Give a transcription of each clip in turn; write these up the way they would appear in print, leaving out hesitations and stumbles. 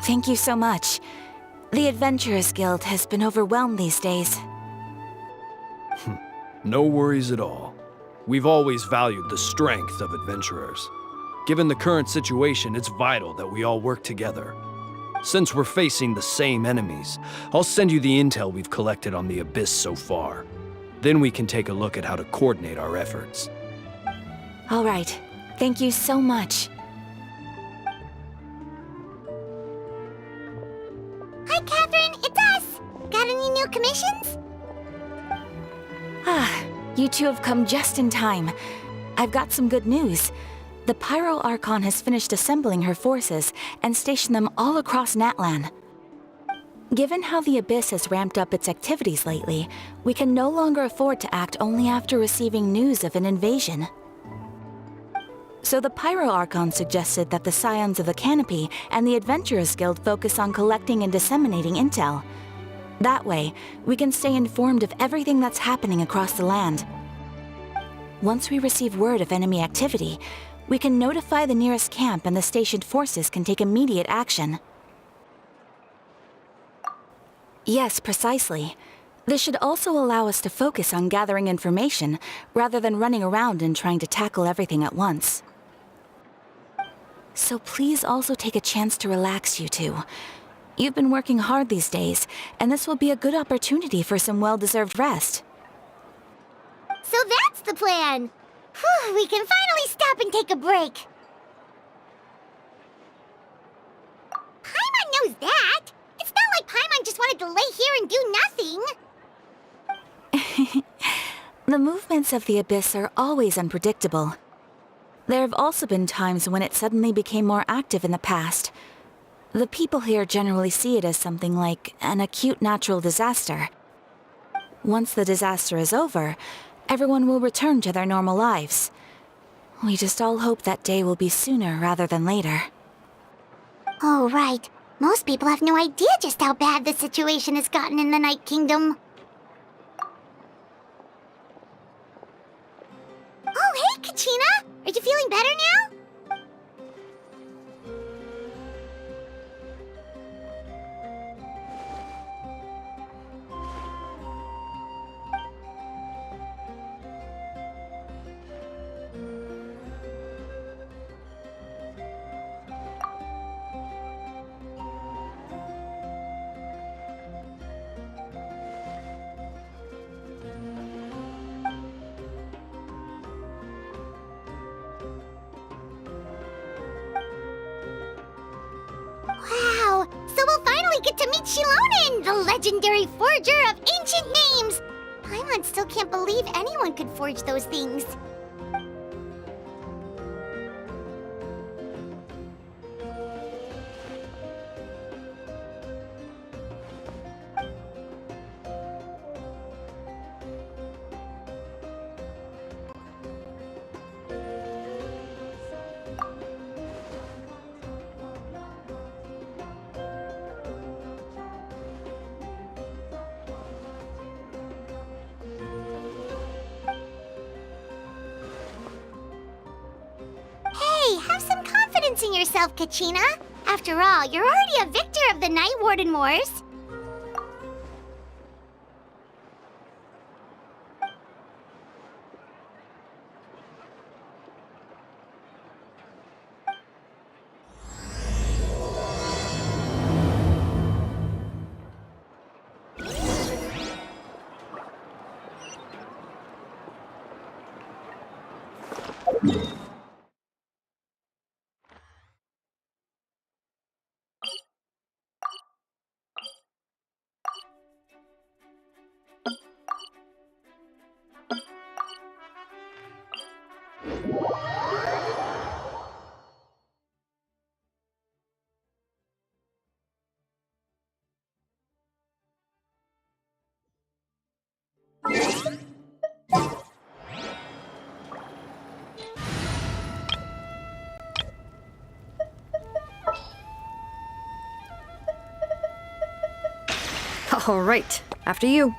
Thank you so much. The Adventurers Guild has been overwhelmed these days. No worries at all. We've always valued the strength of adventurers. Given the current situation, it's vital that we all work together. Since we're facing the same enemies, I'll send you the intel we've collected on the Abyss so far. Then we can take a look at how to coordinate our efforts. All right. Thank you so much. Hi, Catherine. It's us. Got any new commissions? You two have come just in time. I've got some good news. The Pyro Archon has finished assembling her forces and stationed them all across Natlan. Given how the Abyss has ramped up its activities lately, we can no longer afford to act only after receiving news of an invasion. So the Pyro Archon suggested that the Scions of the Canopy and the Adventurers Guild focus on collecting and disseminating intel. That way, we can stay informed of everything that's happening across the land. Once we receive word of enemy activity, we can notify the nearest camp and the stationed forces can take immediate action. Yes, precisely. This should also allow us to focus on gathering information, rather than running around and trying to tackle everything at once. So please also take a chance to relax, you two. You've been working hard these days, and this will be a good opportunity for some well-deserved rest. So that's the plan. Whew, we can finally stop and take a break. Paimon knows that. It's not like Paimon just wanted to lay here and do nothing. The movements of the Abyss are always unpredictable. There have also been times when it suddenly became more active in the past. The people here generally see it as something like an acute natural disaster. Once the disaster is over, everyone will return to their normal lives. We just all hope that day will be sooner rather than later. Oh, right. Most people have no idea just how bad the situation has gotten in the Night Kingdom. Oh, hey, Kachina! Are you feeling better now? Wow! So we'll finally get to meet Shilonen, the legendary forger of ancient names! Paimon still can't believe anyone could forge those things. Hey, have some confidence in yourself, Kachina. After all, you're already a victor of the Night Warden Wars. All right, after you.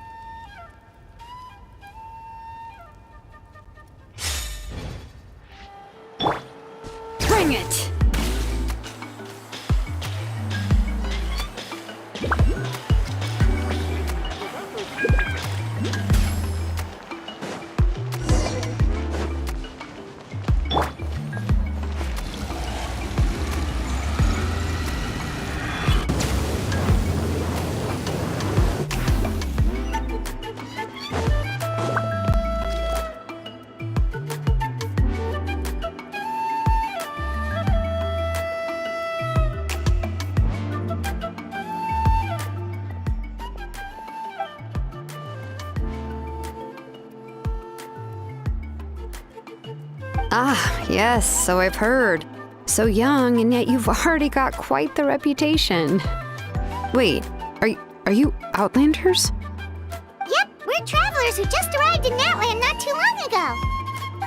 Bring it! Ah, yes, so I've heard. So young, and yet you've already got quite the reputation. Wait, are you Outlanders? Yep, we're travelers who just arrived in Natlan not too long ago.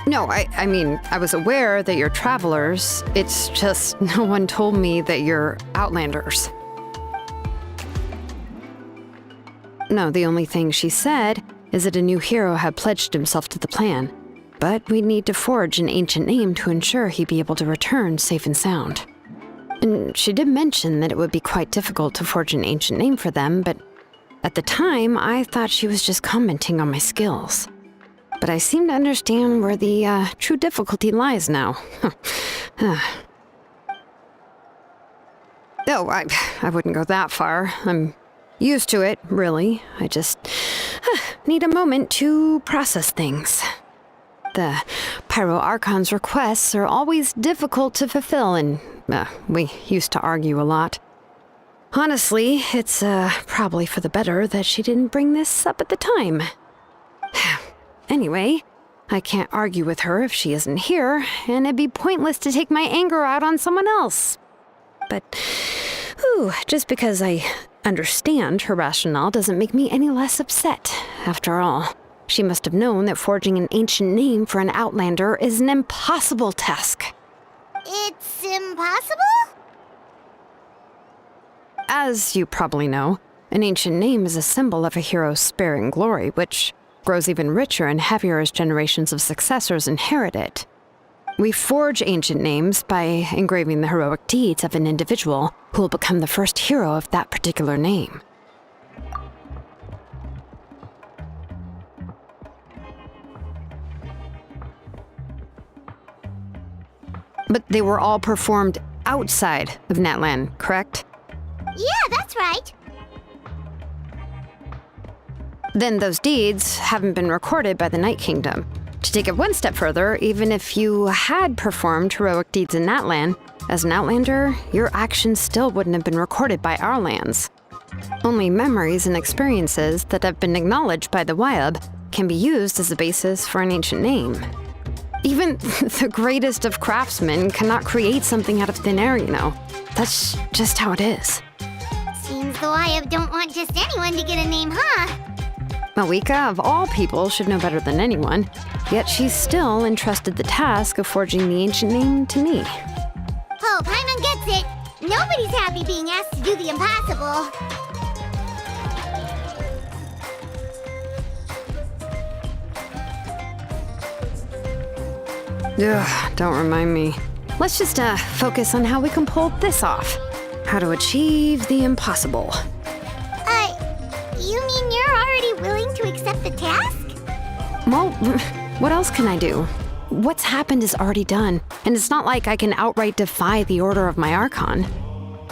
No, I mean, I was aware that you're travelers. It's just no one told me that you're Outlanders. No, the only thing she said is that a new hero had pledged himself to the plan. But we'd need to forge an ancient name to ensure he'd be able to return safe and sound. And she did mention that it would be quite difficult to forge an ancient name for them, but at the time, I thought she was just commenting on my skills. But I seem to understand where the true difficulty lies now. Oh, I wouldn't go that far. I'm used to it, really. I just need a moment to process things. The Pyro Archon's requests are always difficult to fulfill, and we used to argue a lot. Honestly, it's probably for the better that she didn't bring this up at the time. Anyway, I can't argue with her if she isn't here, and it'd be pointless to take my anger out on someone else. But, just because I understand her rationale doesn't make me any less upset. After all, she must have known that forging an ancient name for an Outlander is an impossible task. It's impossible? As you probably know, an ancient name is a symbol of a hero's spirit and glory, which grows even richer and heavier as generations of successors inherit it. We forge ancient names by engraving the heroic deeds of an individual who will become the first hero of that particular name. But they were all performed outside of Natlan, correct? Yeah, that's right. Then those deeds haven't been recorded by the Night Kingdom. To take it one step further, even if you had performed heroic deeds in Natlan, as an Outlander, your actions still wouldn't have been recorded by our lands. Only memories and experiences that have been acknowledged by the Wyab can be used as a basis for an ancient name. Even the greatest of craftsmen cannot create something out of thin air, you know. That's just how it is. Seems the Wyab don't want just anyone to get a name, huh? Malika, of all people, should know better than anyone, yet she's still entrusted the task of forging the ancient name to me. Oh, Paimon gets it. Nobody's happy being asked to do the impossible. Ugh, don't remind me. Let's just focus on how we can pull this off. How to achieve the impossible. You mean you're already willing to accept the task? Well, what else can I do? What's happened is already done, and it's not like I can outright defy the order of my Archon.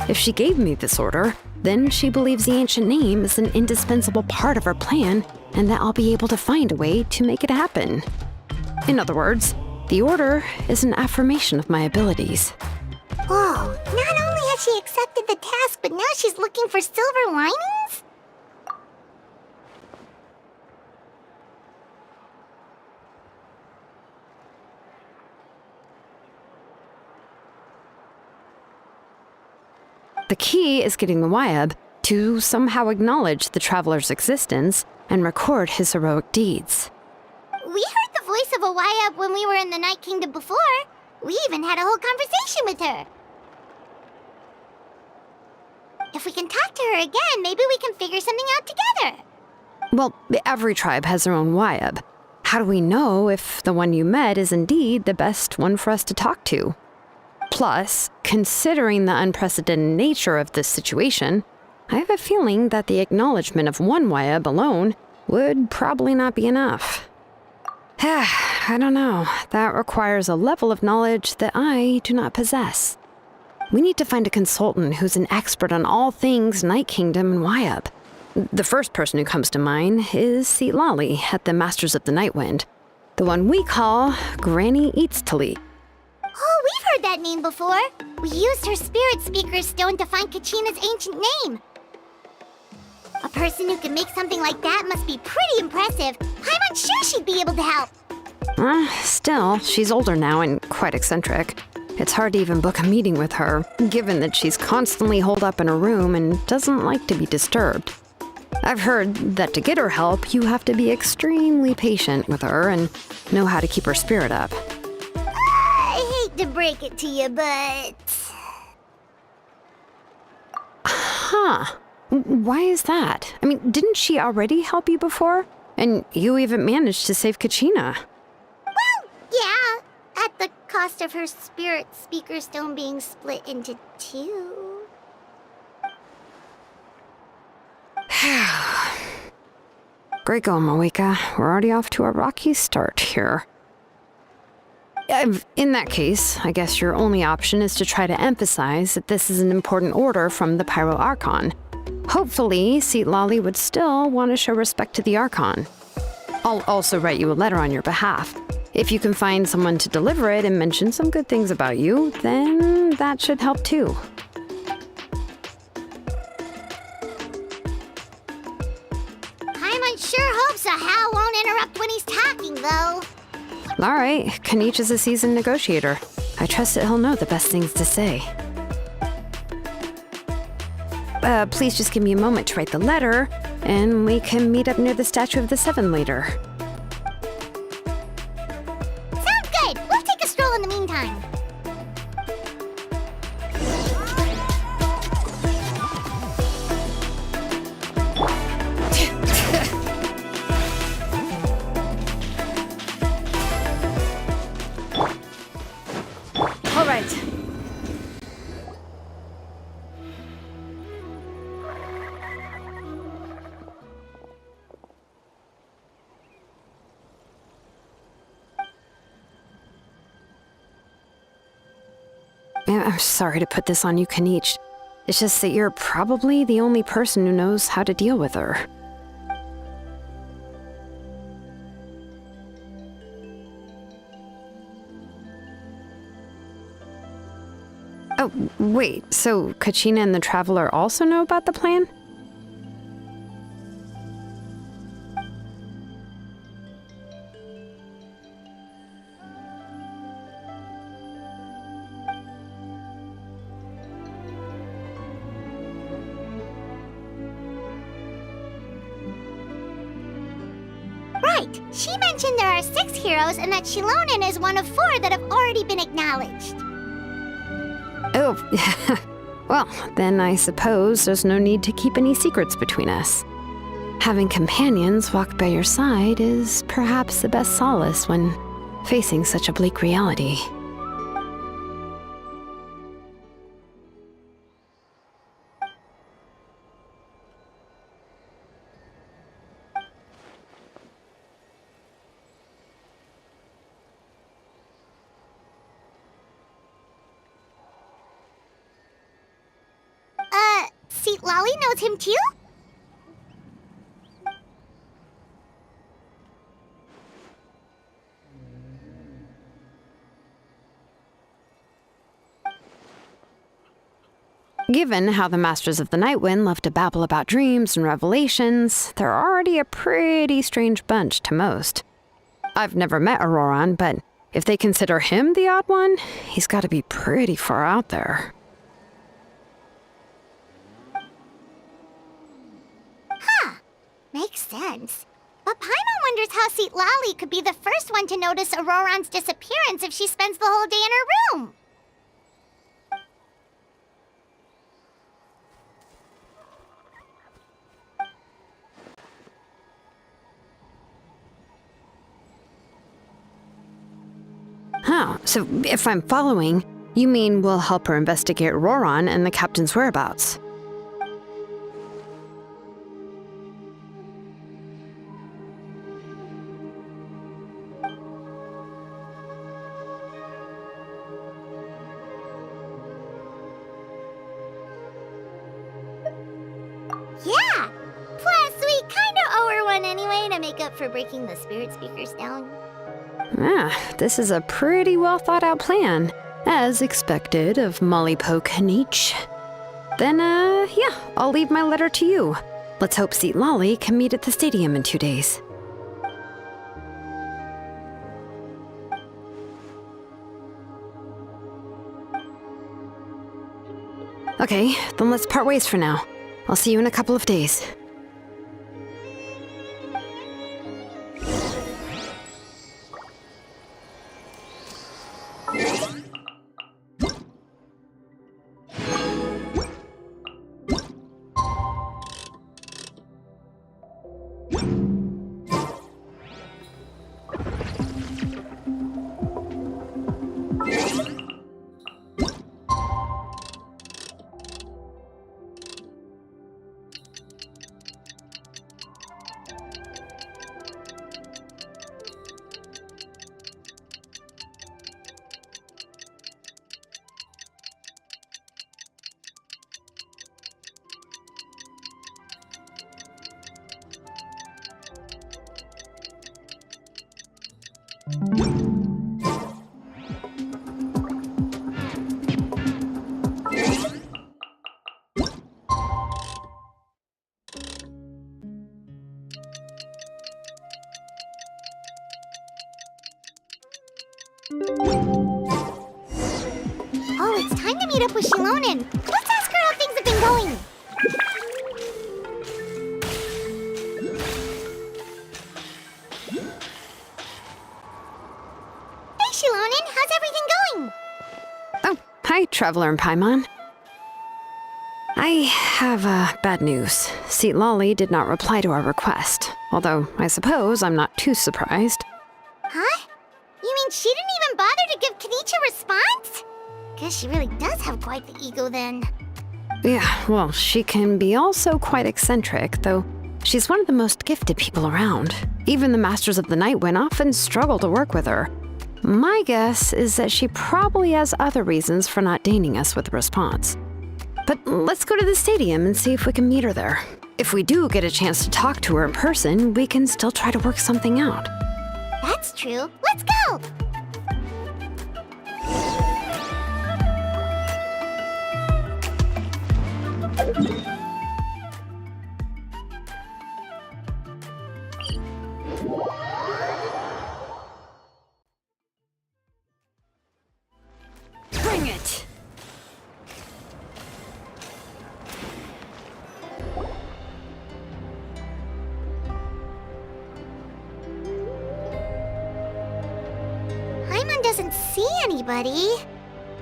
If she gave me this order, then she believes the ancient name is an indispensable part of her plan, and that I'll be able to find a way to make it happen. In other words, the order is an affirmation of my abilities. Whoa, not only has she accepted the task, but now she's looking for silver linings? The key is getting the Wyab to somehow acknowledge the traveler's existence and record his heroic deeds. We heard the voice of a Wyab when we were in the Night Kingdom before. We even had a whole conversation with her. If we can talk to her again, maybe we can figure something out together. Well, every tribe has their own Wyab. How do we know if the one you met is indeed the best one for us to talk to? Plus, considering the unprecedented nature of this situation, I have a feeling that the acknowledgement of one Wyab alone would probably not be enough. I don't know. That requires a level of knowledge that I do not possess. We need to find a consultant who's an expert on all things Night Kingdom and Wyab. The first person who comes to mind is Lali at the Masters of the Nightwind, the one we call Granny Eats Tali. Oh, we've heard that name before. We used her Spirit Speaker Stone to find Kachina's ancient name. A person who can make something like that must be pretty impressive. Paimon's sure she'd be able to help. Still, she's older now and quite eccentric. It's hard to even book a meeting with her, given that she's constantly holed up in her room and doesn't like to be disturbed. I've heard that to get her help, you have to be extremely patient with her and know how to keep her spirit up. I hate to break it to you, but... Huh. Why is that? I mean, didn't she already help you before? And you even managed to save Kachina. Well, yeah. At the cost of her spirit speaker stone being split into two. Great going, Moeka. We're already off to a rocky start here. In that case, I guess your only option is to try to emphasize that this is an important order from the Pyro Archon. Hopefully, Lali would still want to show respect to the Archon. I'll also write you a letter on your behalf. If you can find someone to deliver it and mention some good things about you, then that should help too. Paimon sure hopes a Hal won't interrupt when he's talking, though. All right, Kanich is a seasoned negotiator. I trust that he'll know the best things to say. Please just give me a moment to write the letter, and we can meet up near the Statue of the Seven later. Sounds good. We'll take a stroll in the meantime. All right. I'm sorry to put this on you, Kanich. It's just that you're probably the only person who knows how to deal with her. Oh, wait, so Kachina and the Traveler also know about the plan? Right. She mentioned there are 6 heroes and that Shilonen is one of 4 that have already been acknowledged. Oh, well, then I suppose there's no need to keep any secrets between us. Having companions walk by your side is perhaps the best solace when facing such a bleak reality. Lali knows him too? Given how the Masters of the Nightwind love to babble about dreams and revelations, they're already a pretty strange bunch to most. I've never met Auroran, but if they consider him the odd one, he's got to be pretty far out there. Makes sense. But Paimon wonders how Lali could be the first one to notice Auroran's disappearance if she spends the whole day in her room. Oh, so if I'm following, you mean we'll help her investigate Auroran and the captain's whereabouts? Yeah! Plus, we kinda owe her one anyway to make up for breaking the spirit speakers down. This is a pretty well thought out plan, as expected of Mollypo Kanich. Then, yeah, I'll leave my letter to you. Let's hope Lali can meet at the stadium in 2 days. Okay, then let's part ways for now. I'll see you in a couple of days. Oh, it's time to meet up with Shilonen. Let's ask her how things have been going. Hey, Shilonen, how's everything going? Oh, hi, Traveler and Paimon. I have bad news. Lolly did not reply to our request, although I suppose I'm not too surprised. Huh? You mean she didn't even bother to give Kenichi a response? Guess she really does have quite the ego then. Yeah, well, she can be also quite eccentric, though she's one of the most gifted people around. Even the Masters of the Nightwind often struggle to work with her. My guess is that she probably has other reasons for not deigning us with a response. But let's go to the stadium and see if we can meet her there. If we do get a chance to talk to her in person, we can still try to work something out. That's true. Let's go! Bring it! Paimon doesn't see anybody.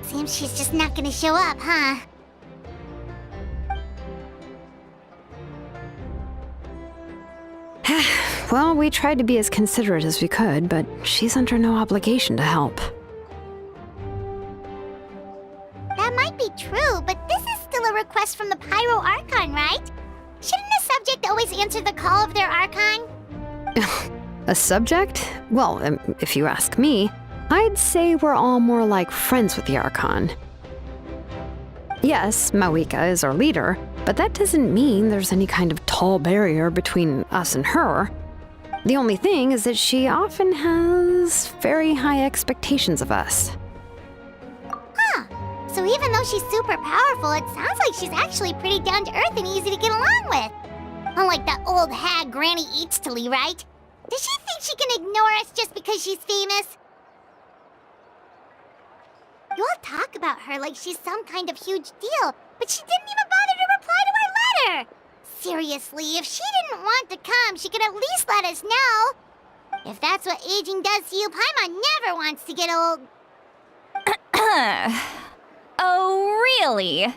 Seems she's just not gonna show up, huh? Well, we tried to be as considerate as we could, but she's under no obligation to help. That might be true, but this is still a request from the Pyro Archon, right? Shouldn't a subject always answer the call of their Archon? A subject? Well, if you ask me, I'd say we're all more like friends with the Archon. Yes, Mawika is our leader, but that doesn't mean there's any kind of tall barrier between us and her. The only thing is that she often has very high expectations of us. Huh. So even though she's super powerful, it sounds like she's actually pretty down to earth and easy to get along with. Unlike that old hag Granny Eatstily, right? Does she think she can ignore us just because she's famous? You all talk about her like she's some kind of huge deal, but she didn't even bother to reply to our letter! Seriously, if she didn't want to come, she could at least let us know. If that's what aging does to you, Paimon never wants to get old. Oh, really?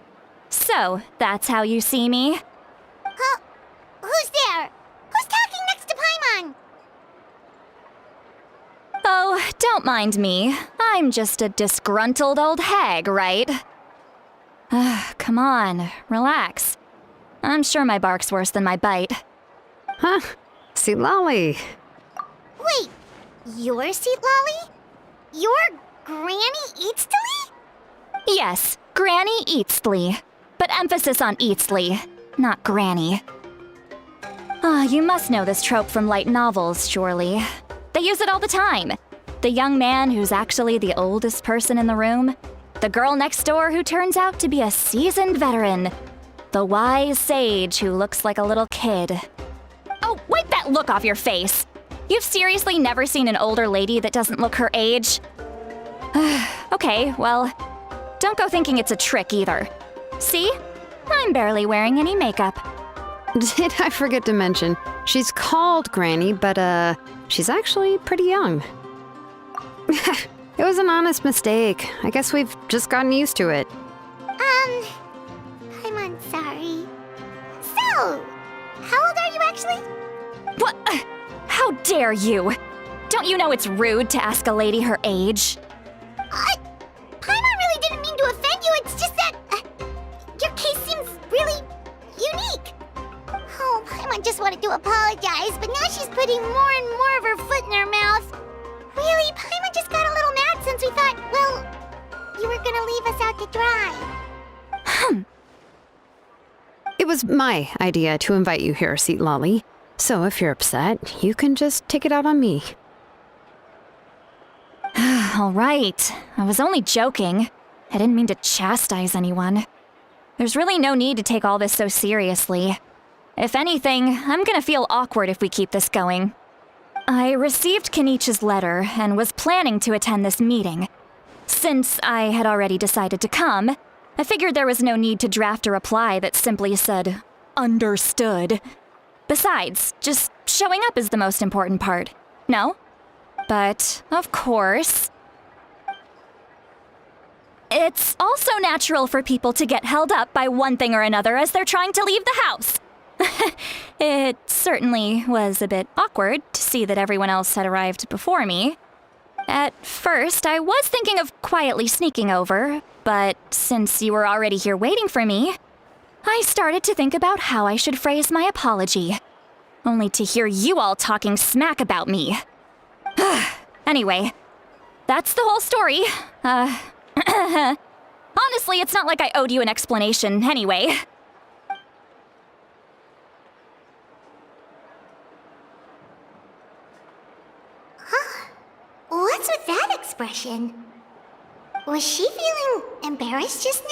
So, that's how you see me? Huh? Who's there? Who's talking next to Paimon? Oh, don't mind me. I'm just a disgruntled old hag, right? Come on, relax. I'm sure my bark's worse than my bite. Huh? Lolly. Wait, you're Seat Lolly? You're Granny Eatstily? Yes, Granny Eatsley. But emphasis on Eatsley, not Granny. You must know this trope from light novels, surely. They use it all the time. The young man who's actually the oldest person in the room. The girl next door who turns out to be a seasoned veteran. The wise sage who looks like a little kid. Oh, wipe that look off your face! You've seriously never seen an older lady that doesn't look her age? Okay, well, don't go thinking it's a trick either. See? I'm barely wearing any makeup. Did I forget to mention, she's called Granny, but she's actually pretty young. It was an honest mistake. I guess we've just gotten used to it. I'm sorry. So, how old are you actually? What? How dare you? Don't you know it's rude to ask a lady her age? Paimon really didn't mean to offend you, it's just that your case seems really unique. Oh, Paimon just wanted to apologize, but now she's putting more and more of her foot in her mouth. Really, Paimon just got a little mad since we thought, well, you were gonna leave us out to dry. It was my idea to invite you here, Seat Lolly. So if you're upset, you can just take it out on me. All right. I was only joking. I didn't mean to chastise anyone. There's really no need to take all this so seriously. If anything, I'm gonna feel awkward if we keep this going. I received Kenichi's letter and was planning to attend this meeting. Since I had already decided to come, I figured there was no need to draft a reply that simply said, "Understood." Besides, just showing up is the most important part. No? But, of course, it's also natural for people to get held up by one thing or another as they're trying to leave the house. It certainly was a bit awkward to see that everyone else had arrived before me. At first, I was thinking of quietly sneaking over, but since you were already here waiting for me, I started to think about how I should phrase my apology. Only to hear you all talking smack about me. Anyway, that's the whole story. Honestly, it's not like I owed you an explanation anyway. What's with that expression? Was she feeling embarrassed just now?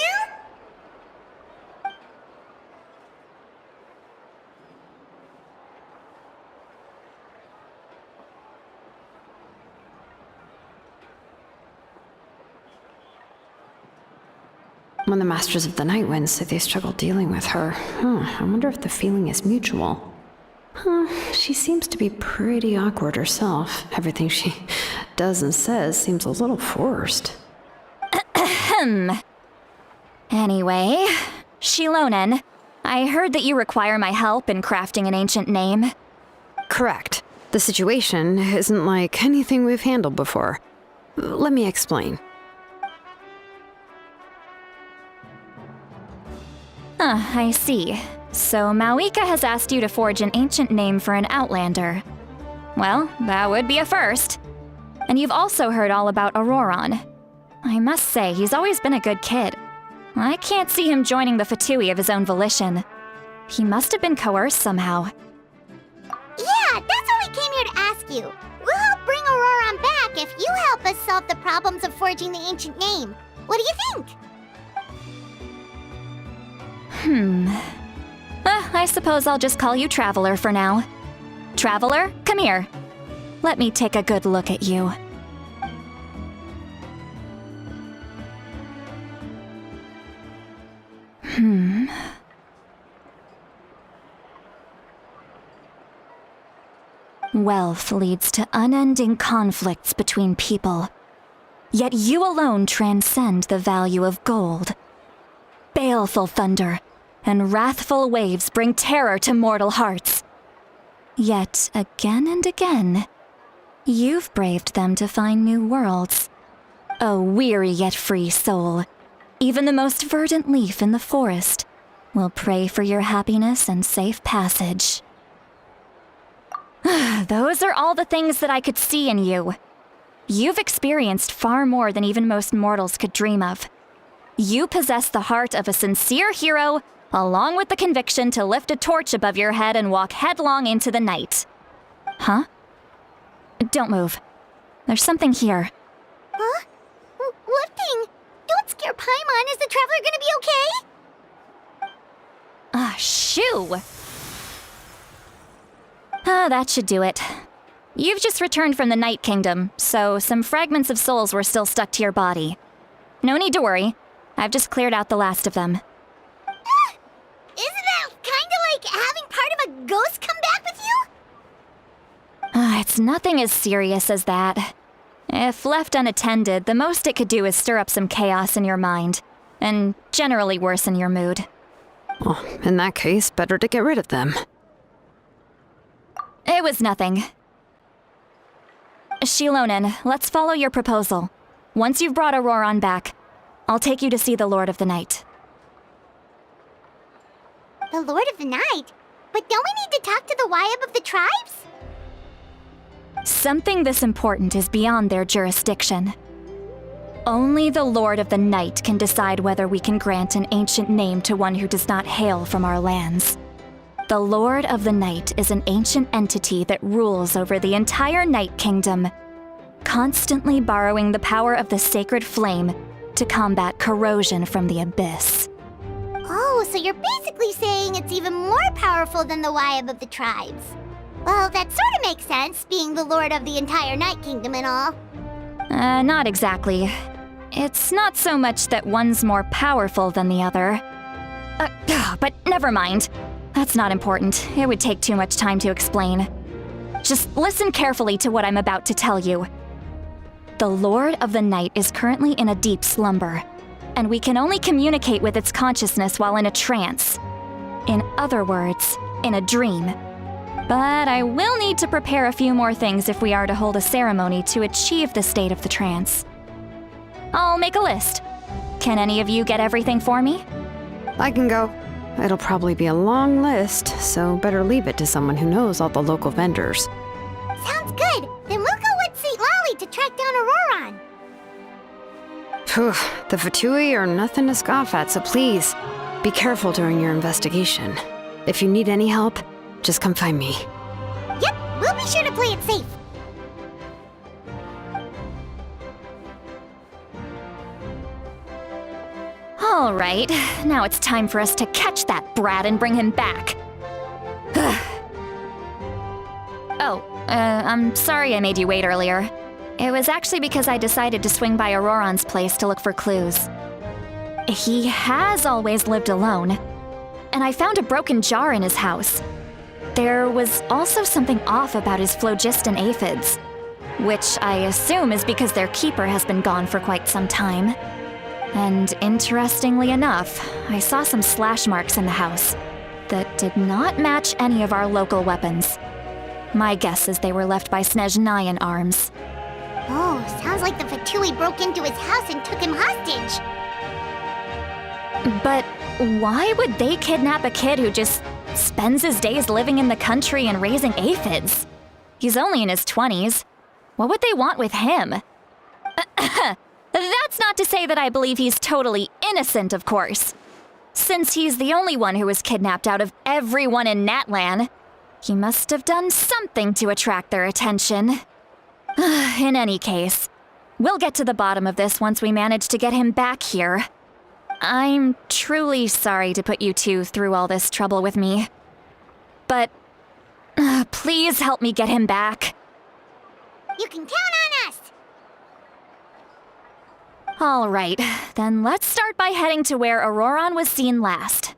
When the Masters of the Night Wind say they struggle dealing with her, I wonder if the feeling is mutual. She seems to be pretty awkward herself. Everything she does and says seems a little forced. Anyway, Shilonen, I heard that you require my help in crafting an ancient name. Correct. The situation isn't like anything we've handled before. Let me explain. I see. So Mauika has asked you to forge an ancient name for an Outlander. Well, that would be a first. And you've also heard all about Auroron. I must say, he's always been a good kid. I can't see him joining the Fatui of his own volition. He must have been coerced somehow. Yeah, that's what we came here to ask you. We'll help bring Auroron back if you help us solve the problems of forging the ancient name. What do you think? I suppose I'll just call you Traveler for now. Traveler, come here. Let me take a good look at you. Wealth leads to unending conflicts between people. Yet you alone transcend the value of gold. Baleful thunder and wrathful waves bring terror to mortal hearts. Yet again and again, you've braved them to find new worlds. O weary yet free soul, even the most verdant leaf in the forest will pray for your happiness and safe passage. Those are all the things that I could see in you. You've experienced far more than even most mortals could dream of. You possess the heart of a sincere hero, along with the conviction to lift a torch above your head and walk headlong into the night. Huh? Don't move. There's something here. Huh? What thing? Don't scare Paimon. Is the Traveler gonna be okay? Shoo! That should do it. You've just returned from the Night Kingdom, so some fragments of souls were still stuck to your body. No need to worry. I've just cleared out the last of them. It's nothing as serious as that. If left unattended, the most it could do is stir up some chaos in your mind, and generally worsen your mood. Well, in that case, better to get rid of them. It was nothing. Shilonen, let's follow your proposal. Once you've brought Auroron back, I'll take you to see the Lord of the Night. The Lord of the Night? But don't we need to talk to the Wyab of the tribes? Something this important is beyond their jurisdiction. Only the Lord of the Night can decide whether we can grant an ancient name to one who does not hail from our lands. The Lord of the Night is an ancient entity that rules over the entire Night Kingdom, constantly borrowing the power of the sacred flame to combat corrosion from the abyss. Oh, so you're basically saying it's even more powerful than the Wyab of the tribes. Well, that sort of makes sense, being the lord of the entire Night Kingdom and all. Not exactly. It's not so much that one's more powerful than the other. But never mind. That's not important. It would take too much time to explain. Just listen carefully to what I'm about to tell you. The Lord of the Night is currently in a deep slumber, and we can only communicate with its consciousness while in a trance. In other words, in a dream. But I will need to prepare a few more things if we are to hold a ceremony to achieve the state of the trance. I'll make a list. Can any of you get everything for me? I can go. It'll probably be a long list, so better leave it to someone who knows all the local vendors. Sounds good. Then we'll go with St. Lolly to track down Auroron. Phew, the Fatui are nothing to scoff at, so please, be careful during your investigation. If you need any help, just come find me. Yep, we'll be sure to play it safe. All right, now it's time for us to catch that brat and bring him back. I'm sorry I made you wait earlier. It was actually because I decided to swing by Auroron's place to look for clues. He has always lived alone, and I found a broken jar in his house. There was also something off about his phlogiston aphids, which I assume is because their keeper has been gone for quite some time. And interestingly enough, I saw some slash marks in the house that did not match any of our local weapons. My guess is they were left by Snezhnayan arms. Oh, sounds like the Fatui broke into his house and took him hostage. But why would they kidnap a kid who just spends his days living in the country and raising aphids? He's only in his 20s. What would they want with him? That's not to say that I believe he's totally innocent, of course. Since he's the only one who was kidnapped out of everyone in Natlan, he must have done something to attract their attention. In any case, we'll get to the bottom of this once we manage to get him back here. I'm truly sorry to put you two through all this trouble with me. But please help me get him back. You can count on us! All right, then let's start by heading to where Auroron was seen last.